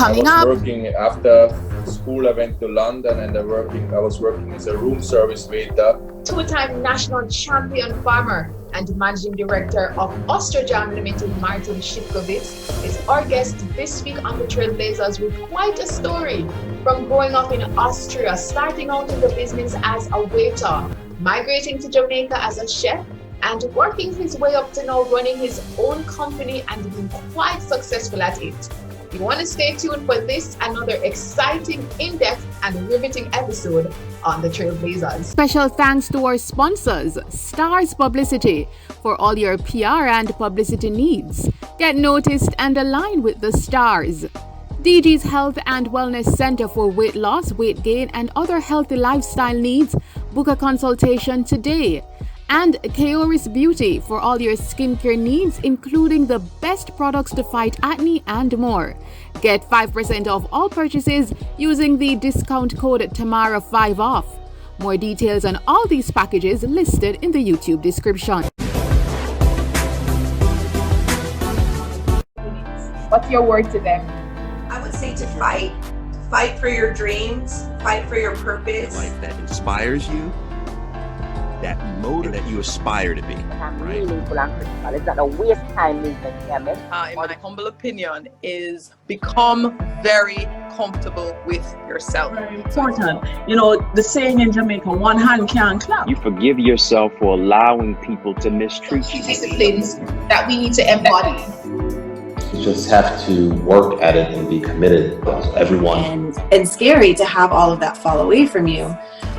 Coming I up, was working after school. I went to London and I was working as a room service waiter. Two-time national champion farmer and managing director of Ostrojam Limited, Martin Shipkovitz, is our guest this week on the Trailblazers with quite a story from growing up in Austria, starting out in the business as a waiter, migrating to Jamaica as a chef, and working his way up to now running his own company and being quite successful at it. You want to stay tuned for this, another exciting, in-depth, and riveting episode on the Trailblazers. Special thanks to our sponsors, Stars Publicity, for all your PR and publicity needs. Get noticed and align with the stars. DG's Health and Wellness Center for weight loss, weight gain, and other healthy lifestyle needs. Book a consultation today. And Kaoris Beauty for all your skincare needs, including the best products to fight acne and more. Get 5% off all purchases using the discount code TAMARA5OFF. More details on all these packages listed in the YouTube description. What's your word to them? I would say to fight. Fight for your dreams, fight for your purpose. Life that inspires you, that motive that you aspire to be. Right? It's not a waste time movement, damn it. In my humble opinion, is become very comfortable with yourself. Very important. You know, the saying in Jamaica, one hand can't clap. You forgive yourself for allowing people to mistreat you. Disciplines that we need to embody. You just have to work at it and be committed. Everyone. And scary to have all of that fall away from you.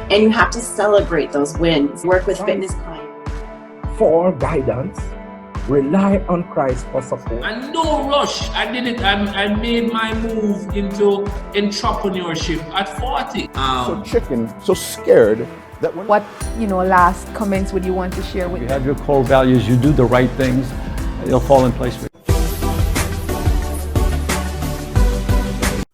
And you have to celebrate those wins. Work with fitness clients. For guidance, rely on Christ for support. And no rush. I did it. I made my move into entrepreneurship at 40. So chicken, so scared that when... What, last comments would you want to share with you? Have your core values, you do the right things, it'll fall in place for you.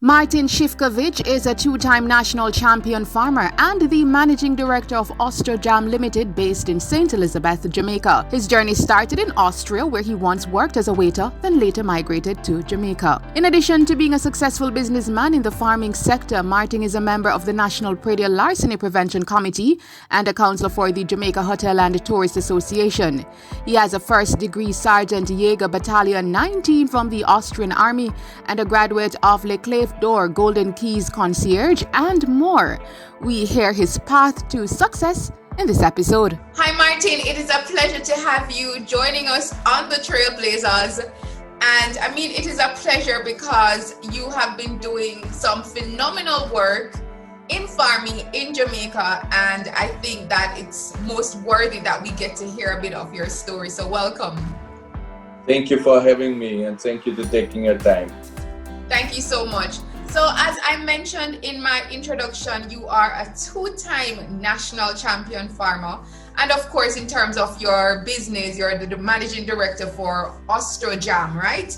Martin Shipkovitz is a two-time national champion farmer and the managing director of Ostrojam Limited based in St. Elizabeth, Jamaica. His journey started in Austria, where he once worked as a waiter, then later migrated to Jamaica. In addition to being a successful businessman in the farming sector, Martin is a member of the National Predial Larceny Prevention Committee and a counselor for the Jamaica Hotel and Tourist Association. He has a first-degree Sergeant Jaeger Battalion 19 from the Austrian Army and a graduate of Leclerc Door Golden Keys Concierge and more. We hear his path to success in this episode. Hi Martin, it is a pleasure to have you joining us on the Trailblazers. And it is a pleasure because you have been doing some phenomenal work in farming in Jamaica, and I think that it's most worthy that we get to hear a bit of your story. So welcome. Thank you for having me, and thank you for taking your time. Thank you so much. So as I mentioned in my introduction, you are a two-time national champion farmer. And of course, in terms of your business, you're the managing director for Ostrojam, right?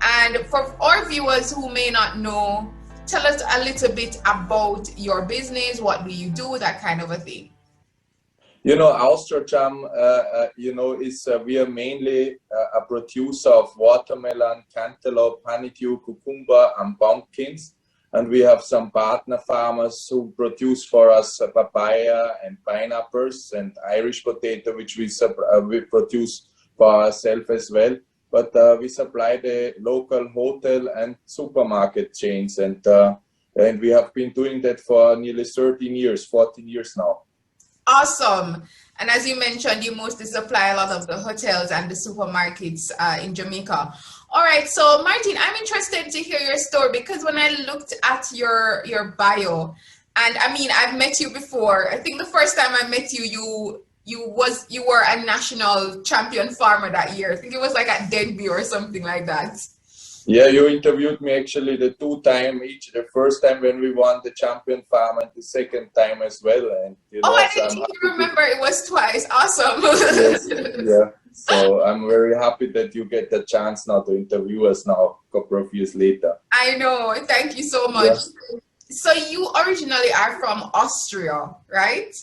And for our viewers who may not know, tell us a little bit about your business. What do you do? That kind of a thing. Ostrojam, we are mainly a producer of watermelon, cantaloupe, honeydew, cucumber, and pumpkins. And we have some partner farmers who produce for us papaya and pineapples and Irish potato, which we produce for ourselves as well. But we supply the local hotel and supermarket chains, and we have been doing that for nearly 14 years now. Awesome. And as you mentioned, you mostly supply a lot of the hotels and the supermarkets in Jamaica. All right. So Martin, I'm interested to hear your story because when I looked at your bio, and I've met you before. I think the first time I met you, you were a national champion farmer that year. I think it was like at Denby or something like that. Yeah, you interviewed me actually the two-time each. The first time when we won the champion farm and the second time as well. And I didn't even remember it was twice. Awesome. Yes, yeah. So I'm very happy that you get the chance now to interview us now a couple of years later. I know. Thank you so much. Yeah. So you originally are from Austria, right?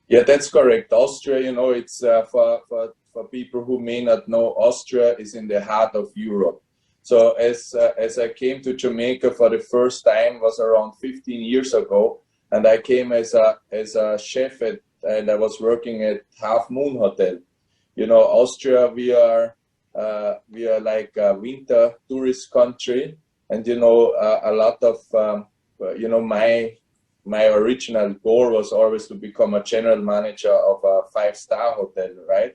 Yeah, that's correct. Austria, it's for people who may not know, Austria is in the heart of Europe. So as I came to Jamaica for the first time was around 15 years ago, and I came as a chef and I was working at Half Moon Hotel. You know, Austria, we are like a winter tourist country, and you know, a lot of you know, my original goal was always to become a general manager of a 5-star hotel, right?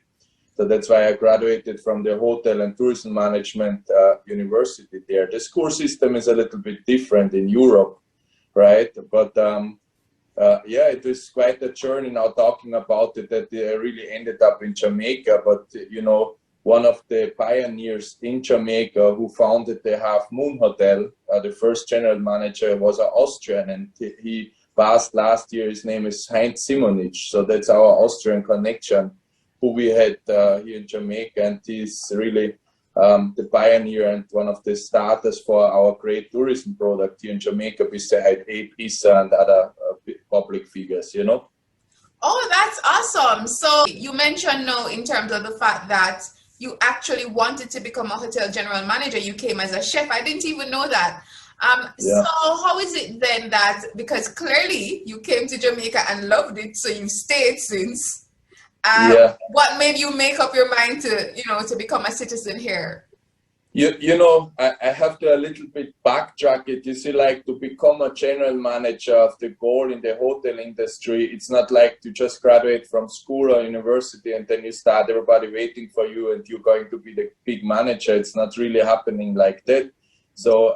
So that's why I graduated from the Hotel and Tourism Management University there. The school system is a little bit different in Europe, right? But yeah, it was quite a journey now talking about it, that I really ended up in Jamaica. But, you know, one of the pioneers in Jamaica who founded the Half Moon Hotel, the first general manager, was an Austrian, and he passed last year. His name is Heinz Simonitsch. So that's our Austrian connection who we had here in Jamaica, and he's really the pioneer and one of the starters for our great tourism product here in Jamaica, beside A-Pizza and other public figures, you know. Oh, that's awesome. So you mentioned now in terms of the fact that you actually wanted to become a hotel general manager. You came as a chef. I didn't even know that. Yeah. So how is it then that, because clearly you came to Jamaica and loved it, so you've stayed since. Yeah. What made you make up your mind to, you know, to become a citizen here? You know, I have to a little bit backtrack it. You see, like, to become a general manager of the goal in the hotel industry, it's not like to just graduate from school or university and then you start everybody waiting for you and you're going to be the big manager. It's not really happening like that. So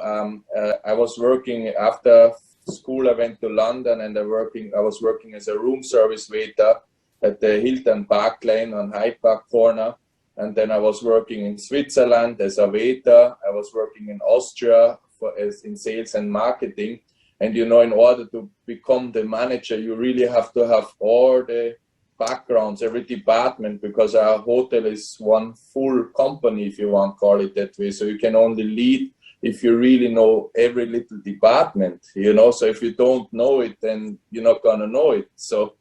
I was working after school. I went to London and I was working as a room service waiter at the Hilton Park Lane on Hyde Park Corner. And then I was working in Switzerland as a waiter. I was working in Austria in sales and marketing. And, you know, in order to become the manager, you really have to have all the backgrounds, every department, because our hotel is one full company, if you want to call it that way. So you can only lead if you really know every little department, you know. So if you don't know it, then you're not going to know it. So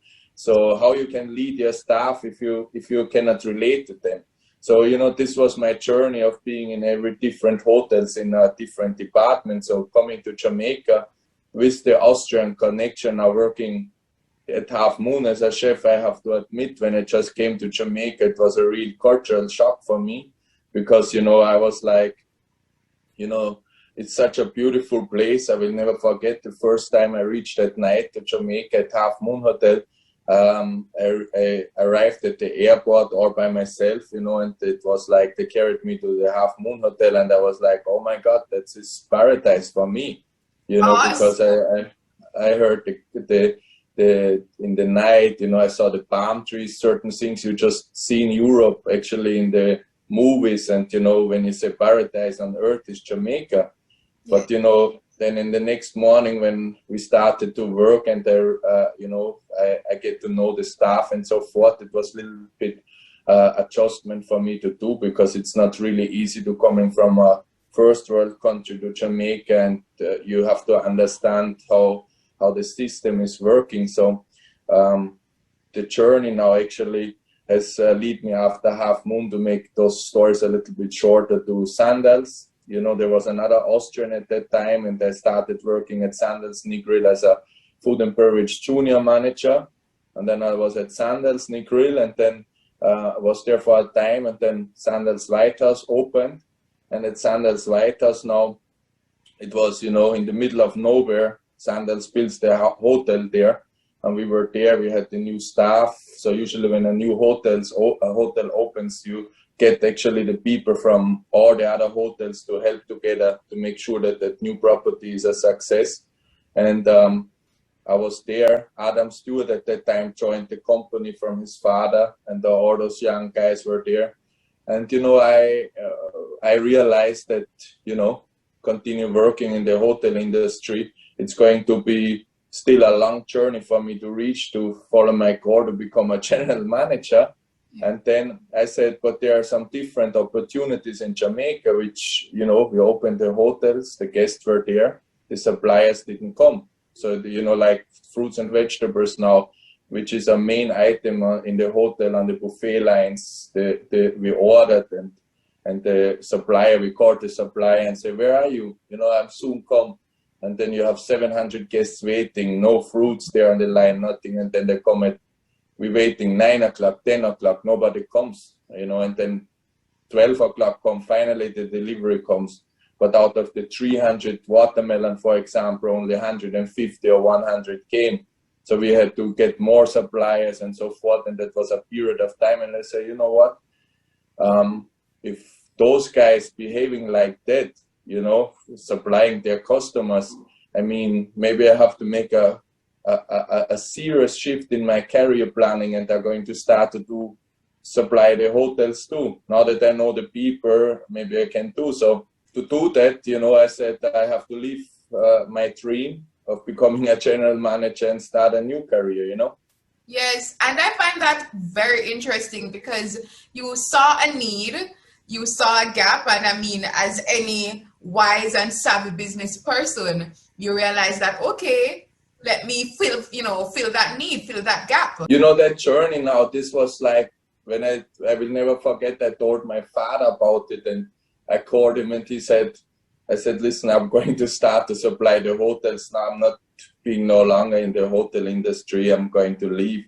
how you can lead your staff if you cannot relate to them? So, you know, this was my journey of being in every different hotels in a different department. So coming to Jamaica with the Austrian connection, now working at Half Moon as a chef, I have to admit, when I just came to Jamaica, it was a real cultural shock for me, because, you know, I was like, you know, it's such a beautiful place. I will never forget the first time I reached at night to Jamaica at Half Moon Hotel. I arrived at the airport all by myself, you know, and it was like they carried me to the Half Moon Hotel, and I was like, oh my God, that's this paradise for me, you know, because I heard the in the night, you know, I saw the palm trees, certain things you just see in Europe, actually in the movies, and, you know, when you say paradise on earth is Jamaica. But, you know, then in the next morning when we started to work and you know, I get to know the staff and so forth, it was a little bit adjustment for me to do, because it's not really easy to coming from a first world country to Jamaica, and you have to understand how the system is working. So the journey now actually has led me after Half Moon to make those stories a little bit shorter to Sandals. You know, there was another Austrian at that time, and I started working at Sandals Negril as a food and beverage junior manager. And then I was at Sandals Negril, and then I was there for a time, and then Sandals White House opened. And at Sandals White House now, it was, you know, in the middle of nowhere. Sandals builds their hotel there, and we were there. We had the new staff. So usually when a new hotel opens, you get actually the people from all the other hotels to help together to make sure that that new property is a success. And I was there. Adam Stewart at that time joined the company from his father, and all those young guys were there. And, you know, I realized that, you know, continue working in the hotel industry, it's going to be still a long journey for me to reach, to follow my goal to become a general manager. And then I said, but there are some different opportunities in Jamaica, which, you know, we opened the hotels, the guests were there, the suppliers didn't come. So, you know, like fruits and vegetables now, which is a main item in the hotel on the buffet lines, we ordered, And the supplier, we call the supplier and say, where are you? You know, I'm soon come. And then you have 700 guests waiting, no fruits there on the line, nothing. And then they come at, we're waiting 9 o'clock, 10 o'clock, nobody comes, you know, and then 12 o'clock come, finally the delivery comes. But out of the 300 watermelon, for example, only 150 or 100 came. So we had to get more suppliers and so forth. And that was a period of time. And I say, you know what? If those guys behaving like that, you know, supplying their customers, I mean, maybe I have to make a serious shift in my career planning, and they're going to start to supply the hotels too. Now that I know the people, maybe I can do so. To do that, you know, I said I have to leave my dream of becoming a general manager and start a new career, you know. Yes, and I find that very interesting because you saw a need, you saw a gap, and I mean, as any wise and savvy business person, you realize that, okay, let me fill that need, fill that gap. You know, that journey now, this was like, when I will never forget, I told my father about it, and I called him and I said, listen, I'm going to start to supply the hotels now. I'm not being no longer in the hotel industry. I'm going to leave.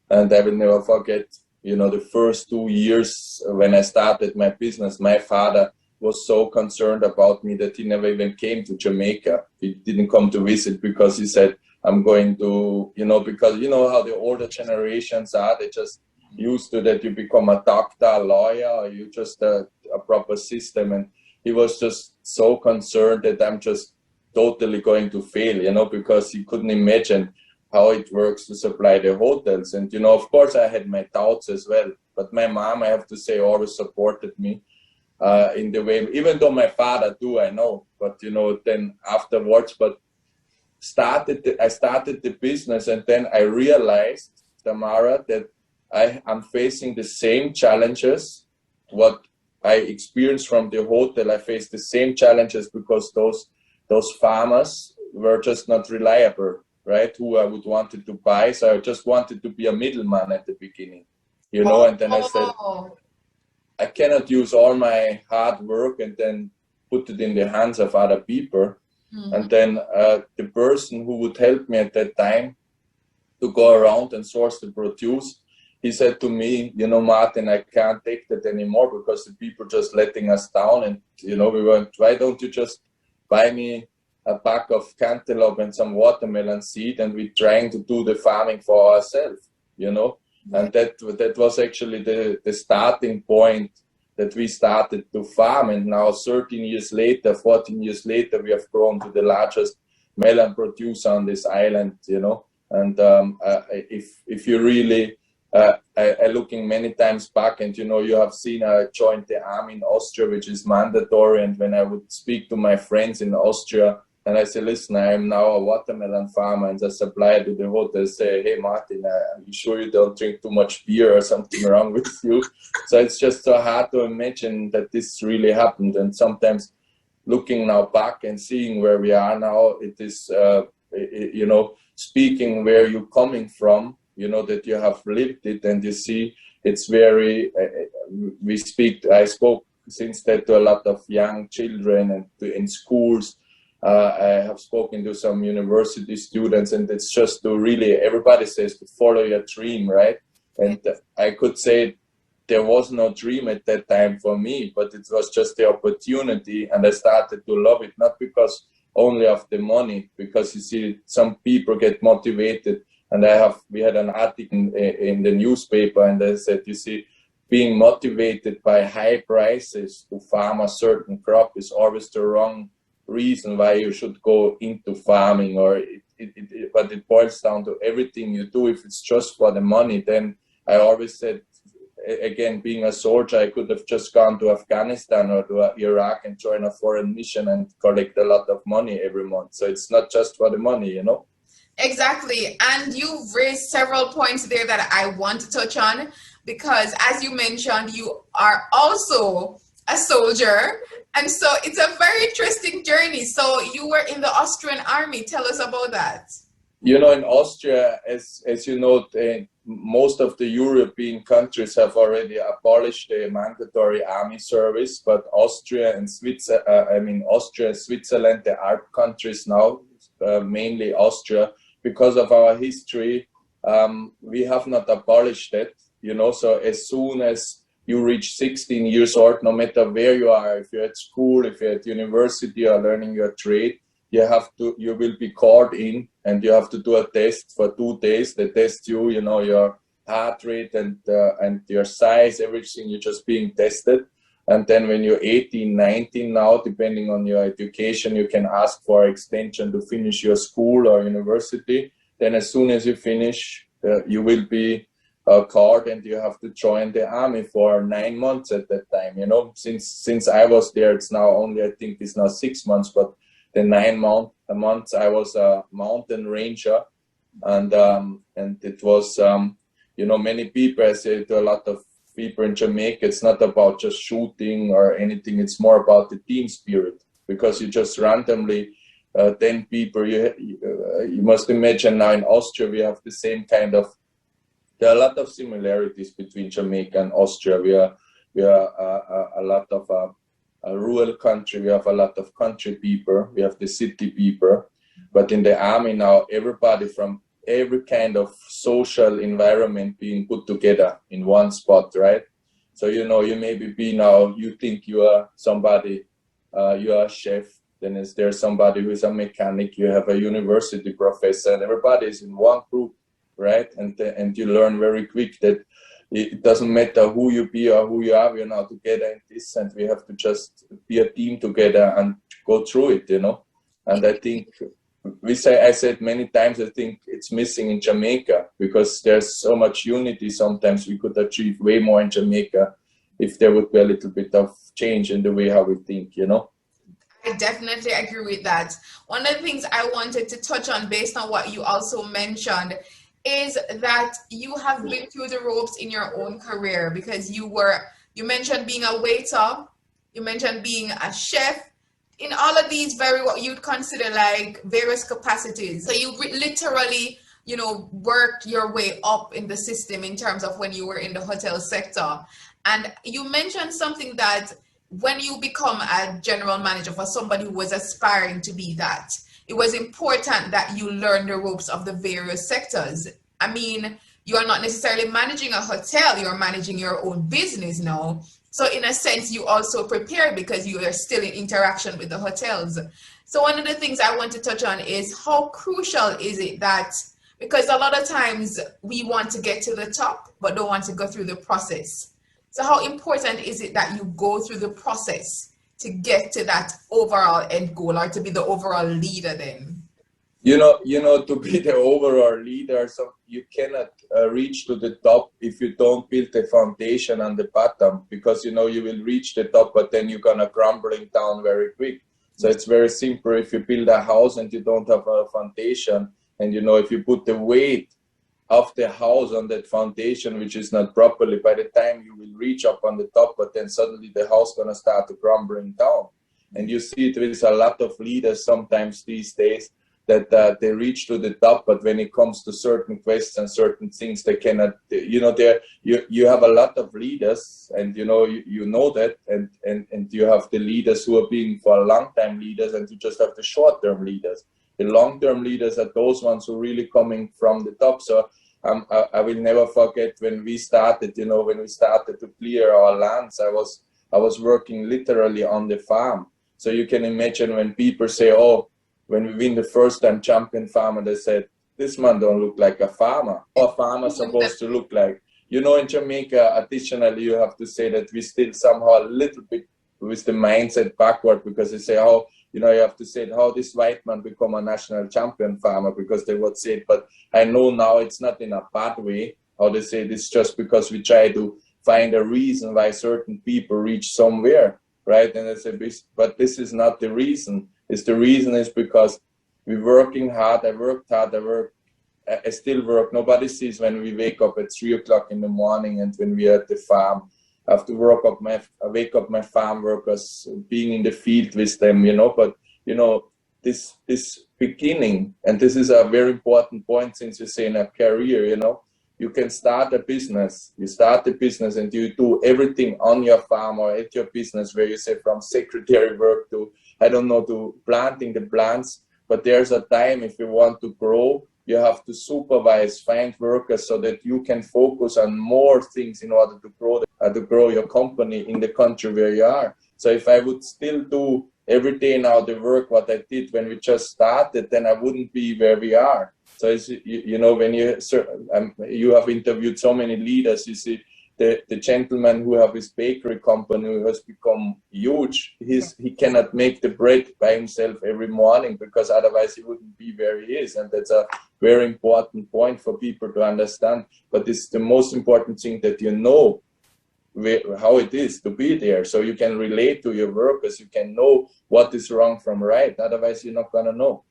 And I will never forget, you know, the first 2 years when I started my business, my father was so concerned about me that he never even came to Jamaica. He didn't come to visit because he said, I'm going to, you know, because you know how the older generations are, they just used to that you become a doctor, a lawyer, or you just a proper system. And he was just so concerned that I'm just totally going to fail, you know, because he couldn't imagine how it works to supply the hotels. And, you know, of course I had my doubts as well, but my mom, I have to say, always supported me in the way, even though my father too, I know, but, you know, then afterwards, but I started the business, and then I realized, Tamara, that I'm facing the same challenges what I experienced from the hotel. I faced the same challenges because those farmers were just not reliable, right? Who I would wanted to buy. So I just wanted to be a middleman at the beginning, you know. And then I said, I cannot use all my hard work and then put it in the hands of other people. And then the person who would help me at that time to go around and source the produce, he said to me, you know, Martin, I can't take that anymore because the people just letting us down. And, you know, we went, why don't you just buy me a pack of cantaloupe and some watermelon seed, and we're trying to do the farming for ourselves, you know? And that was actually the starting point that we started to farm. And now 13 years later, 14 years later, we have grown to the largest melon producer on this island, you know? And if you really, I looking many times back, and you know, you have seen I joined the army in Austria, which is mandatory. And when I would speak to my friends in Austria, and I say, listen, I am now a watermelon farmer and a supplier to the hotel, say, hey, Martin, are you sure you don't drink too much beer or something wrong with you? So it's just so hard to imagine that this really happened. And sometimes looking now back and seeing where we are now, it is, you know, speaking where you're coming from, you know, that you have lived it, and you see it's very, I spoke since that to a lot of young children and in schools. I have spoken to some university students, and it's just to really, everybody says to follow your dream, right? And I could say there was no dream at that time for me, but it was just the opportunity, and I started to love it, not because only of the money, because you see, some people get motivated. And we had an article in the newspaper, and they said, you see, being motivated by high prices to farm a certain crop is always the wrong reason why you should go into farming. Or but it boils down to everything you do. If it's just for the money, then I always said, again, being a soldier, I could have just gone to Afghanistan or to Iraq and join a foreign mission and collect a lot of money every month. So it's not just for the money, you know. Exactly. And you've raised several points there that I want to touch on, because as you mentioned, you are also a soldier. And so it's a very interesting journey. So you were in the Austrian army. Tell us about that. You know, in Austria, as you know, most of the European countries have already abolished the mandatory army service, but Austria and Switzerland, the Alp countries now, mainly Austria, because of our history, we have not abolished it, you know. So as soon as you reach 16 years old, no matter where you are, if you're at school, if you're at university or learning your trade, you will be called in and you have to do a test for 2 days. They test you, you know, your heart rate and your size, everything, you're just being tested. And then when you're 18, 19 now, depending on your education, you can ask for extension to finish your school or university. Then as soon as you finish, you will be called and you have to join the army for 9 months at that time. You know, since I was there, it's now only, I think it's now 6 months, but the 9 months I was a mountain ranger, and it was, you know, many people, I say to a lot of people in Jamaica, it's not about just shooting or anything, it's more about the team spirit, because you just randomly, 10 people, you must imagine now in Austria, we have the same kind of, there are a lot of similarities between Jamaica and Austria. We are a lot of a rural country, we have a lot of country people, we have the city people, but in the army now, everybody from every kind of social environment being put together in one spot, right? So, you know, you maybe you think you are somebody, you are a chef, then there's somebody who is a mechanic, you have a university professor, and everybody is in one group, right? And you learn very quick that it doesn't matter who you be or who you are, we're now together in this, and we have to just be a team together and go through it, you know. And I think I said many times, I think it's missing in Jamaica, because there's so much unity. Sometimes we could achieve way more in Jamaica if there would be a little bit of change in the way how we think, you know. I definitely agree with that. One of the things I wanted to touch on, based on what you also mentioned, is that you have been through the ropes in your own career, because you mentioned being a waiter, you mentioned being a chef, in all of these what you'd consider like various capacities. So you literally, you know, worked your way up in the system in terms of when you were in the hotel sector. And you mentioned something that when you become a general manager for somebody who was aspiring to be that, it was important that you learn the ropes of the various sectors. I mean, you are not necessarily managing a hotel, you're managing your own business now. So in a sense, you also prepare, because you are still in interaction with the hotels. So one of the things I want to touch on is how crucial is it that, because a lot of times we want to get to the top, but don't want to go through the process. So how important is it that you go through the process to get to that overall end goal, or to be the overall leader then? You know, to be the overall leader, so you cannot reach to the top if you don't build the foundation on the bottom, because, you know, you will reach the top, but then you're gonna crumbling down very quick. So it's very simple. If you build a house and you don't have a foundation, and, you know, if you put the weight of the house on that foundation, which is not properly, by the time you will reach up on the top, but then suddenly the house gonna start to crumbling down. And you see it with a lot of leaders sometimes these days, that they reach to the top, but when it comes to certain questions, certain things, they cannot, you know, you have a lot of leaders, and you know that, and you have the leaders who are being for a long time leaders, and you just have the short-term leaders. The long-term leaders are those ones who are really coming from the top. So I will never forget when we started, you know, when we started to clear our lands, I was working literally on the farm. So you can imagine when people say, oh, when we win the first time champion farmer, they said, this man don't look like a farmer. What a farmer supposed to look like. You know, in Jamaica, additionally, you have to say that we still somehow a little bit with the mindset backward, because they say, oh, you know, you have to say how this white man become a national champion farmer, because they would say it. But I know now it's not in a bad way, how they say this, just because we try to find a reason why certain people reach somewhere, right? And I say, but this is not the reason. The reason is because we're working hard. I worked hard. I still work. Nobody sees when we wake up at 3 o'clock in the morning, and when we are at the farm. I have to wake up my farm workers, being in the field with them, you know. But, you know, this beginning, and this is a very important point since you say in a career, you know, you can start a business. You start a business and you do everything on your farm or at your business, where you say from secretary work to, I don't know, to planting the plants. But there's a time, if you want to grow, you have to supervise, find workers so that you can focus on more things in order to grow your company in the country where you are. So if I would still do every day now the work what I did when we just started, then I wouldn't be where we are. So it's, you know, when you have interviewed so many leaders, you see the gentleman who have his bakery company who has become huge. He cannot make the bread by himself every morning, because otherwise he wouldn't be where he is. And that's a very important point for people to understand. But it's the most important thing, that you know how it is to be there, so you can relate to your workers, you can know what is wrong from right. Otherwise you're not gonna know.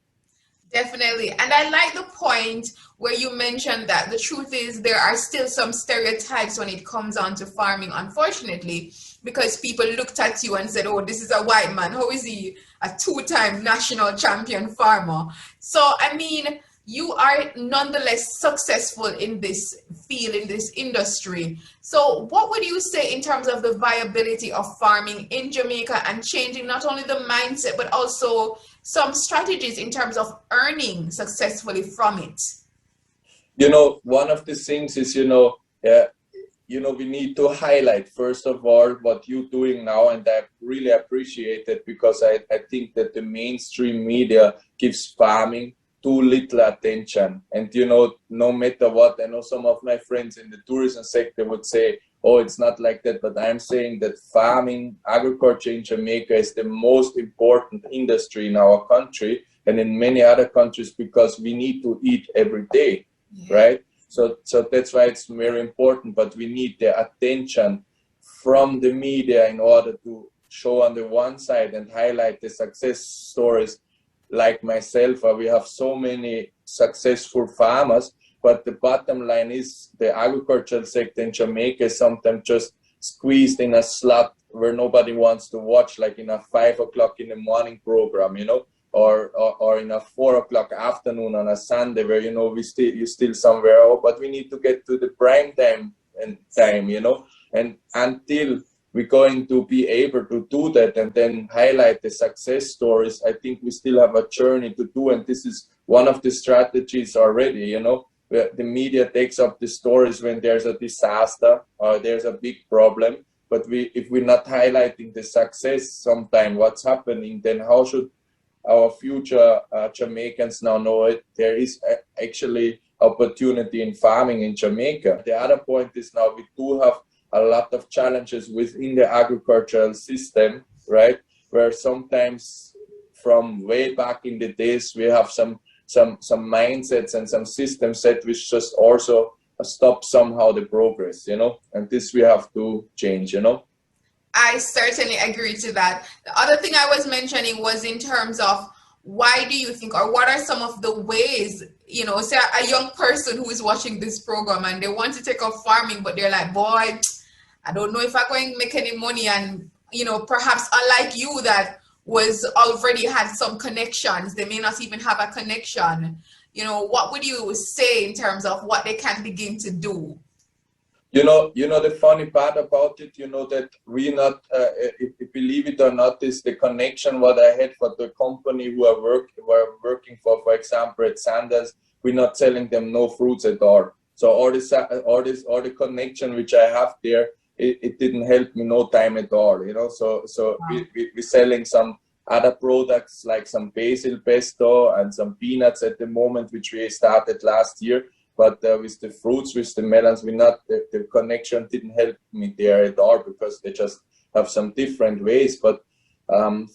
Definitely. And I like the point where you mentioned that the truth is there are still some stereotypes when it comes on to farming, unfortunately, because people looked at you and said, oh, this is a white man, how is he a two-time national champion farmer? So I mean, you are nonetheless successful in this field, in this industry. So what would you say in terms of the viability of farming in Jamaica and changing not only the mindset, but also some strategies in terms of earning successfully from it? You know, one of the things is, you know, we need to highlight, first of all, what you're doing now. And I really appreciate it, because I think that the mainstream media gives farming too little attention. And, you know, no matter what, I know some of my friends in the tourism sector would say, oh, it's not like that. But I'm saying that farming, agriculture in Jamaica is the most important industry in our country and in many other countries, because we need to eat every day, right? So that's why it's very important. But we need the attention from the media in order to show on the one side and highlight the success stories like myself. We have so many successful farmers, but the bottom line is the agricultural sector in Jamaica is sometimes just squeezed in a slot where nobody wants to watch, like in a 5 o'clock in the morning program, you know, or in a 4 o'clock afternoon on a Sunday, where, you know, you're still somewhere. Oh, but we need to get to the prime time, you know, and until we're going to be able to do that and then highlight the success stories, I think we still have a journey to do. And this is one of the strategies already, you know, where the media takes up the stories when there's a disaster or there's a big problem. But if we're not highlighting the success sometime, what's happening, then how should our future Jamaicans now know it? There is actually opportunity in farming in Jamaica. The other point is, now we do have a lot of challenges within the agricultural system, right? Where sometimes from way back in the days, we have some mindsets and some systems set which just also stop somehow the progress, you know? And this we have to change, you know? I certainly agree to that. The other thing I was mentioning was in terms of, why do you think, or what are some of the ways, you know, say a young person who is watching this program and they want to take up farming, but they're like, boy, I don't know if I'm going to make any money. And, you know, perhaps unlike you that was already had some connections, they may not even have a connection. You know, what would you say in terms of what they can begin to do? You know, the funny part about it, you know, that we not, if you believe it or not, is the connection what I had for the company who were working for example, at Sanders, we're not selling them no fruits at all. So all the connection which I have there, it didn't help me no time at all, you know. So we're selling some other products like some basil pesto and some peanuts at the moment, which we started last year. But with the fruits, with the melons, the connection didn't help me there at all, because they just have some different ways. But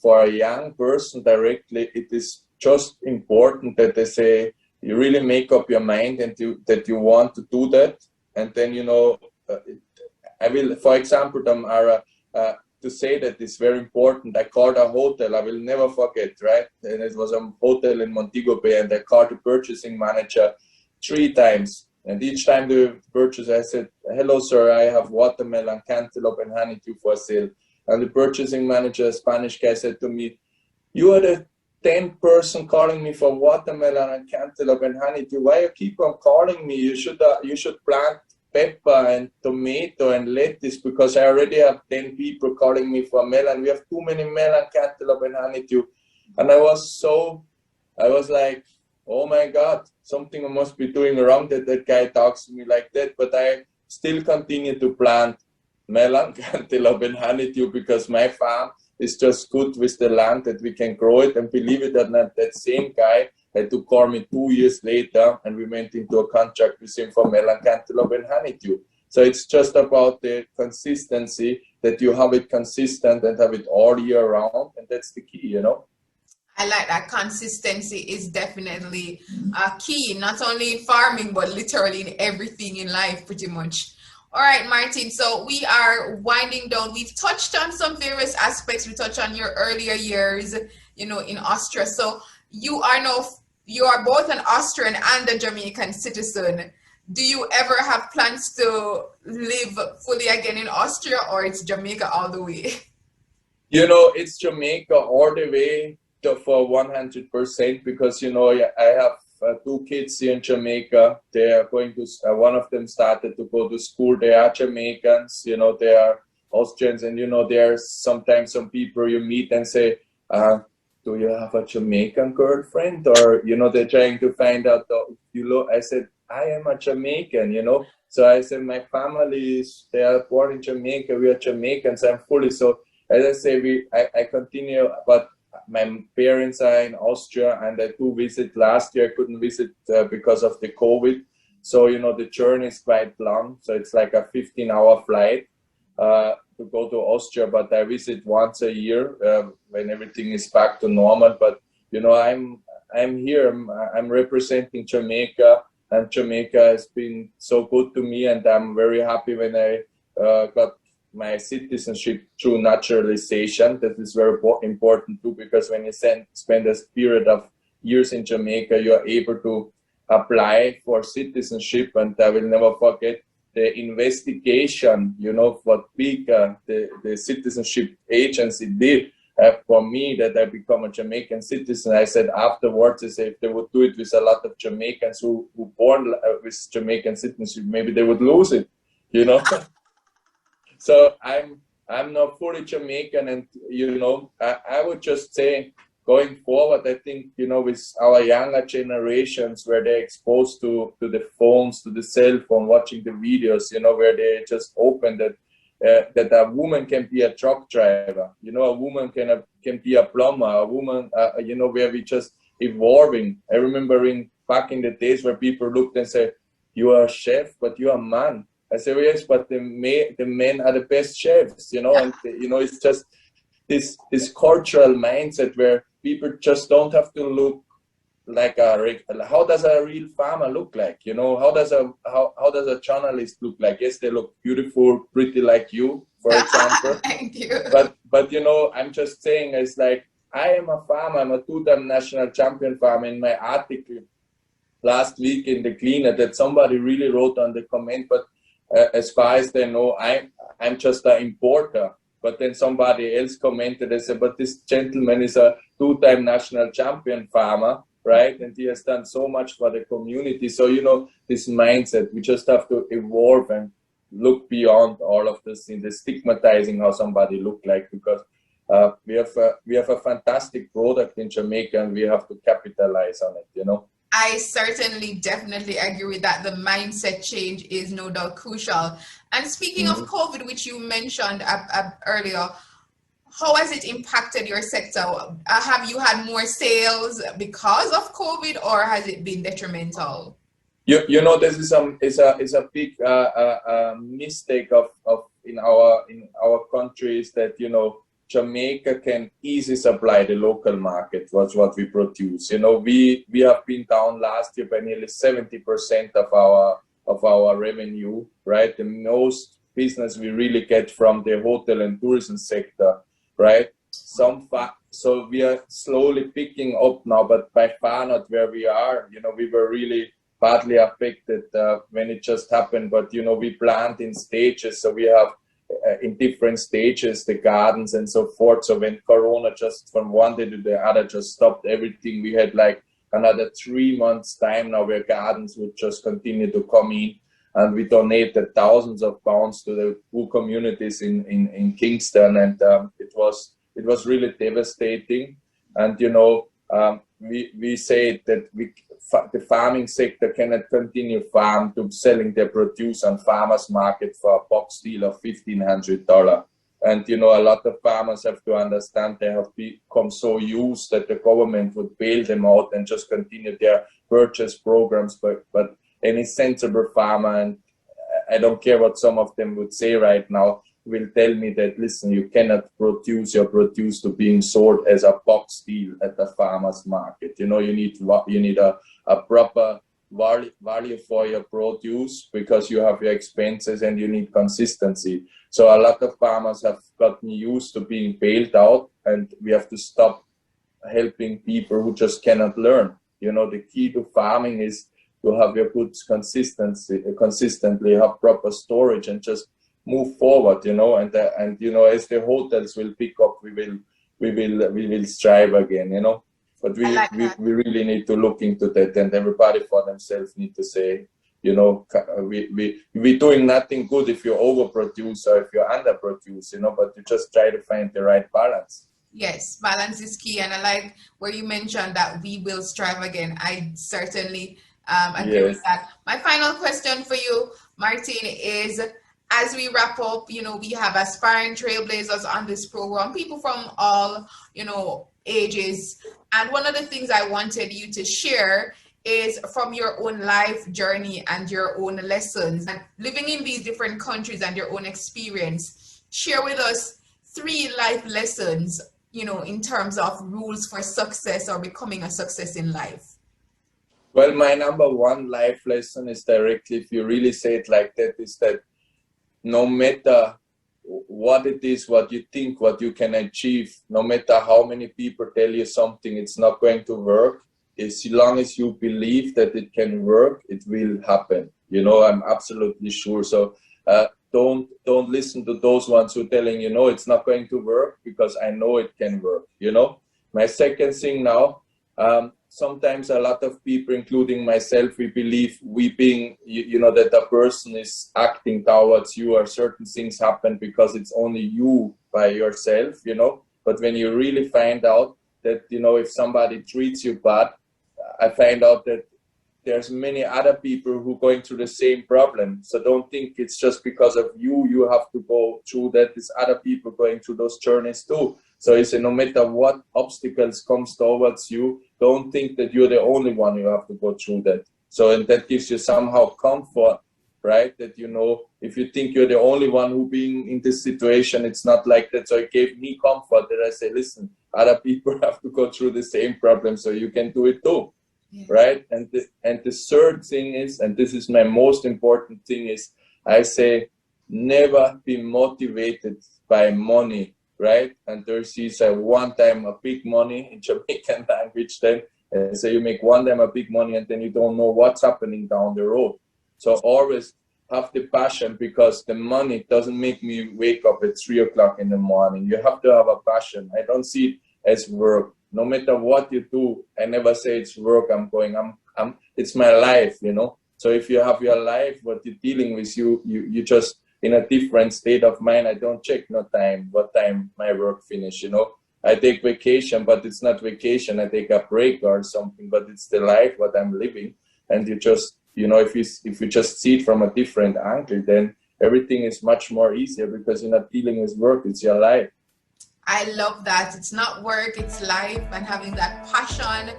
for a young person directly, it is just important that they say, you really make up your mind and that you want to do that. And then, you know, I will, for example, Tamara, to say that it's very important. I called a hotel, I will never forget, right? And it was a hotel in Montego Bay, and I called the purchasing manager 3 times. And each time the purchaser, I said, hello, sir, I have watermelon, cantaloupe, and honeydew for sale. And the purchasing manager, a Spanish guy, said to me, you are the 10 person calling me for watermelon and cantaloupe and honeydew. Why you keep on calling me? You should plant pepper and tomato and lettuce, because I already have 10 people calling me for melon. We have too many melon, cantaloupe and honeydew. And I was like, oh my God, something I must be doing wrong that guy talks to me like that. But I still continue to plant melon, cantaloupe and honeydew, because my farm is just good with the land that we can grow it. And believe it or not, that same guy had to call me 2 years later, and we went into a contract with him for melon, cantaloupe and honeydew. So it's just about the consistency, that you have it consistent and have it all year round, and that's the key, you know. I like that. Consistency is definitely key, not only in farming, but literally in everything in life, pretty much. All right, Martin, so we are winding down. We've touched on some various aspects. We touched on your earlier years, you know, in Austria. So you are both an Austrian and a Jamaican citizen. Do you ever have plans to live fully again in Austria, or it's Jamaica all the way? You know, it's Jamaica all the way for 100%, because, you know, I have 2 kids here in Jamaica. They are going to, one of them started to go to school. They are Jamaicans, you know, they are Austrians. And, you know, there's sometimes some people you meet and say, do you have a Jamaican girlfriend? Or, you know, they're trying to find out, you know, I said, I am a Jamaican, you know. So I said, my family they are born in Jamaica. We are Jamaicans. I'm fully. So as I say, I continue, but my parents are in Austria, and I do visit. Last year I couldn't visit because of the COVID. So, you know, the journey is quite long. So it's like a 15-hour flight to go to Austria, but I visit once a year when everything is back to normal. But, you know, I'm here. I'm representing Jamaica, and Jamaica has been so good to me, and I'm very happy when I got my citizenship through naturalization. That is very important too, because when you spend a period of years in Jamaica, you are able to apply for citizenship. And I will never forget the investigation, you know, what big the citizenship agency did for me, that I become a Jamaican citizen. I said afterwards, I said if they would do it with a lot of Jamaicans who born with Jamaican citizenship, maybe they would lose it, you know. So I'm now fully Jamaican, and, you know, I would just say, going forward, I think, you know, with our younger generations, where they're exposed to the phones, to the cell phone, watching the videos, you know, where they just open that a woman can be a truck driver, you know, a woman can be a plumber, a woman, you know, where we just evolving. I remember back in the days where people looked and said, you are a chef, but you are a man. I say, well, yes, but the men are the best chefs, you know, and, you know, it's just this cultural mindset where people just don't have to look like how does a real farmer look like, you know, how does a journalist look like? Yes, they look beautiful, pretty like you, for example. Thank you. But, you know, I'm just saying, it's like, I am a farmer, I'm a 2-time national champion farmer. In my article last week in The Cleaner, that somebody really wrote on the comment, but as far as they know, I'm just an importer. But then somebody else commented and said, but this gentleman is a 2-time national champion farmer, right? And he has done so much for the community. So, you know, this mindset, we just have to evolve and look beyond all of this in the stigmatizing how somebody look like, because we have a fantastic product in Jamaica, and we have to capitalize on it, you know. I certainly definitely agree with that. The mindset change is no doubt crucial. And speaking of COVID, which you mentioned earlier, how has it impacted your sector? Have you had more sales because of COVID, or has it been detrimental? You know, this is a big mistake of in our country, is that, you know, Jamaica can easily supply the local market, was what we produce. You know, we have been down last year by nearly 70% of our revenue, right? The most business we really get from the hotel and tourism sector, right? So we are slowly picking up now, but by far not where we are. You know, we were really badly affected when it just happened, but, you know, we planned in stages. So we have in different stages, the gardens and so forth. So when Corona just from one day to the other just stopped everything, we had like another 3 months time now where gardens would just continue to come in, and we donated thousands of pounds to the poor communities in Kingston, and it was really devastating. And you know, we say that the farming sector cannot continue farm to selling their produce on farmers market for a box deal of $1,500. And you know, a lot of farmers have to understand they have become so used that the government would bail them out and just continue their purchase programs. But any sensible farmer, and I don't care what some of them would say right now, will tell me that, listen, you cannot produce your produce to being sold as a box deal at the farmer's market. You know, you need a proper value for your produce, because you have your expenses and you need consistency. So a lot of farmers have gotten used to being bailed out, and we have to stop helping people who just cannot learn. You know, the key to farming is to have your goods consistently, have proper storage, and just move forward. You know, and you know, as the hotels will pick up, we will strive again. You know. But we really need to look into that, and everybody for themselves need to say, you know, we're doing nothing good if you overproduce or if you underproduce, you know, but you just try to find the right balance. Yes, balance is key. And I like where you mentioned that we will strive again. I certainly agree with that. My final question for you, Martin, is as we wrap up, you know, we have aspiring trailblazers on this program, people from all, you know, ages. And one of the things I wanted you to share is from your own life journey and your own lessons and living in these different countries and your own experience. Share with us 3 life lessons, you know, in terms of rules for success or becoming a success in life. Well, my number 1 life lesson is directly, if you really say it like that, is that no matter what it is, what you think, what you can achieve, no matter how many people tell you something, it's not going to work. As long as you believe that it can work, it will happen. You know, I'm absolutely sure. So don't listen to those ones who are telling you, no, it's not going to work, because I know it can work. You know, my second thing now, sometimes a lot of people, including myself, we believe you know, that a person is acting towards you, or certain things happen because it's only you by yourself, you know. But when you really find out that, you know, if somebody treats you bad, I find out that there's many other people who are going through the same problem. So don't think it's just because of you have to go through that. There's other people going through those journeys too. So it's no matter what obstacles comes towards you, don't think that you're the only one who have to go through that. So, and that gives you somehow comfort, right? That, you know, if you think you're the only one who being in this situation, it's not like that. So it gave me comfort that I say, listen, other people have to go through the same problem, so you can do it too, right? And the third thing is, and this is my most important thing, is I say, never be motivated by money. Right? And there's this one time a big money in Jamaican language, then so you make one time a big money and then you don't know what's happening down the road. So always have the passion, because the money doesn't make me wake up at 3 o'clock in the morning. You have to have a passion. I don't see it as work. No matter what you do, I never say it's work. It's my life, you know. So if you have your life, what you're dealing with, you just in a different state of mind. I don't check what time my work finish, you know. I take vacation, but it's not vacation. I take a break or something, but it's the life what I'm living. And you just, you know, if you just see it from a different angle, then everything is much more easier, because you're not dealing with work, it's your life. I love that. It's not work, it's life, and having that passion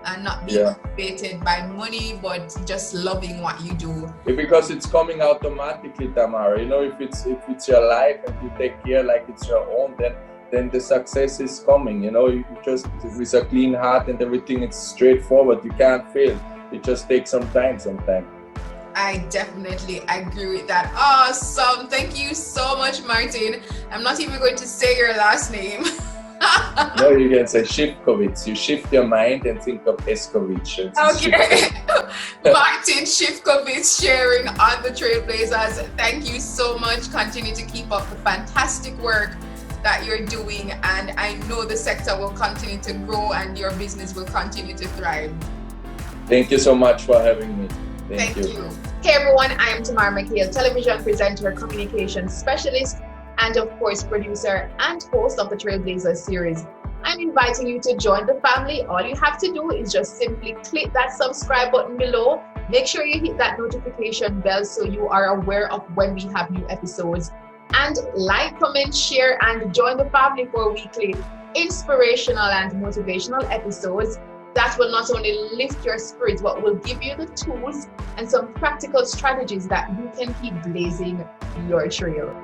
and not being motivated by money, but just loving what you do. Because it's coming automatically, Tamara. You know, if it's your life and you take care like it's your own, then the success is coming. You know, you just with a clean heart and everything, it's straightforward. You can't fail. It just takes some time sometimes. I definitely agree with that. Awesome. Thank you so much, Martin. I'm not even going to say your last name. No, you can say Shifkovitz. You shift your mind and think of Eskovich. Okay. Martin Shifkovitz sharing on the Trailblazers. Thank you so much. Continue to keep up the fantastic work that you're doing, and I know the sector will continue to grow and your business will continue to thrive. Thank you so much for having me. Thank you. Hey everyone, I am Tamar McHale, television presenter, communications specialist, and of course producer and host of the Trailblazers series. I'm inviting you to join the family. All you have to do is just simply click that subscribe button below. Make sure you hit that notification bell so you are aware of when we have new episodes. And like, comment, share, and join the family for weekly inspirational and motivational episodes that will not only lift your spirits, but will give you the tools and some practical strategies that you can keep blazing your trail.